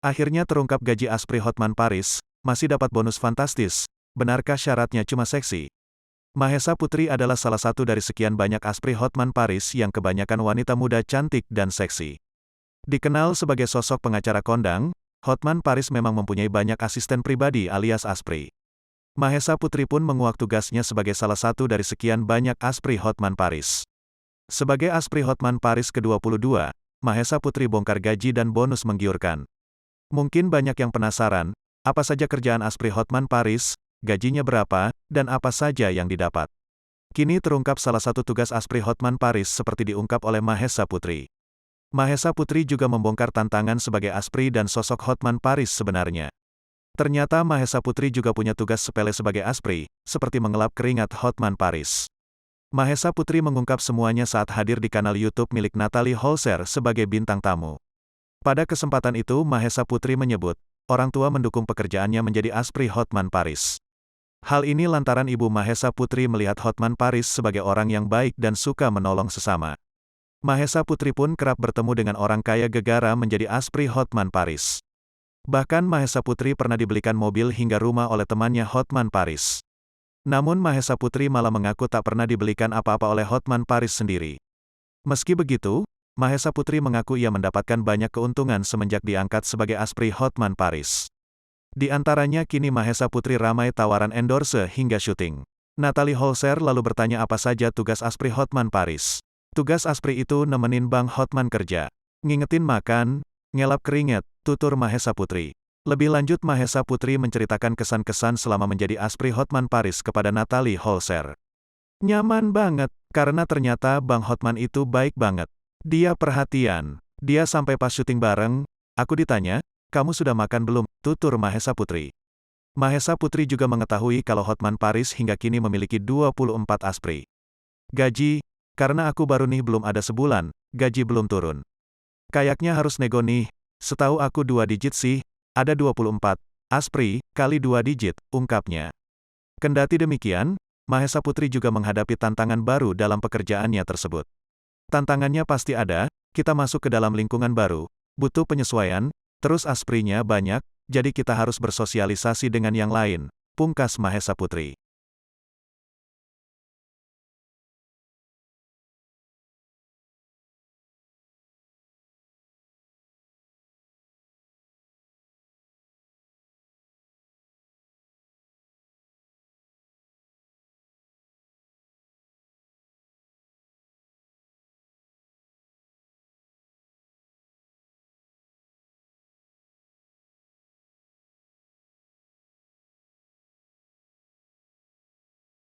Akhirnya terungkap gaji Asprey Hotman Paris, masih dapat bonus fantastis. Benarkah syaratnya cuma seksi? Mahesa Putri adalah salah satu dari sekian banyak Asprey Hotman Paris yang kebanyakan wanita muda cantik dan seksi. Dikenal sebagai sosok pengacara kondang, Hotman Paris memang mempunyai banyak asisten pribadi alias Asprey. Mahesa Putri pun menguak tugasnya sebagai salah satu dari sekian banyak Asprey Hotman Paris. Sebagai Asprey Hotman Paris ke-22, Mahesa Putri bongkar gaji dan bonus menggiurkan. Mungkin banyak yang penasaran, apa saja kerjaan Asprey Hotman Paris, gajinya berapa, dan apa saja yang didapat. Kini terungkap salah satu tugas Asprey Hotman Paris seperti diungkap oleh Mahesa Putri. Mahesa Putri juga membongkar tantangan sebagai Asprey dan sosok Hotman Paris sebenarnya. Ternyata Mahesa Putri juga punya tugas sepele sebagai Asprey, seperti mengelap keringat Hotman Paris. Mahesa Putri mengungkap semuanya saat hadir di kanal YouTube milik Natalie Holzer sebagai bintang tamu. Pada kesempatan itu Mahesa Putri menyebut, orang tua mendukung pekerjaannya menjadi Asprey Hotman Paris. Hal ini lantaran ibu Mahesa Putri melihat Hotman Paris sebagai orang yang baik dan suka menolong sesama. Mahesa Putri pun kerap bertemu dengan orang kaya gegara menjadi Asprey Hotman Paris. Bahkan Mahesa Putri pernah dibelikan mobil hingga rumah oleh temannya Hotman Paris. Namun Mahesa Putri malah mengaku tak pernah dibelikan apa-apa oleh Hotman Paris sendiri. Meski begitu, Mahesa Putri mengaku ia mendapatkan banyak keuntungan semenjak diangkat sebagai Asprey Hotman Paris. Di antaranya kini Mahesa Putri ramai tawaran endorse hingga syuting. Natalie Holzer lalu bertanya apa saja tugas Asprey Hotman Paris. Tugas Asprey itu nemenin Bang Hotman kerja. Ngingetin makan, ngelap keringat, tutur Mahesa Putri. Lebih lanjut Mahesa Putri menceritakan kesan-kesan selama menjadi Asprey Hotman Paris kepada Natalie Holzer. Nyaman banget, karena ternyata Bang Hotman itu baik banget. Dia perhatian. Dia sampai pas syuting bareng, aku ditanya, kamu sudah makan belum? Tutur Mahesa Putri. Mahesa Putri juga mengetahui kalau Hotman Paris hingga kini memiliki 24 Asprey. Gaji, karena aku baru nih belum ada sebulan, gaji belum turun. Kayaknya harus nego nih, setahu aku 2 digit sih, ada 24, Asprey, kali 2 digit, ungkapnya. Kendati demikian, Mahesa Putri juga menghadapi tantangan baru dalam pekerjaannya tersebut. Tantangannya pasti ada, kita masuk ke dalam lingkungan baru, butuh penyesuaian, terus Asprey-nya banyak, jadi kita harus bersosialisasi dengan yang lain, pungkas Mahesa Putri.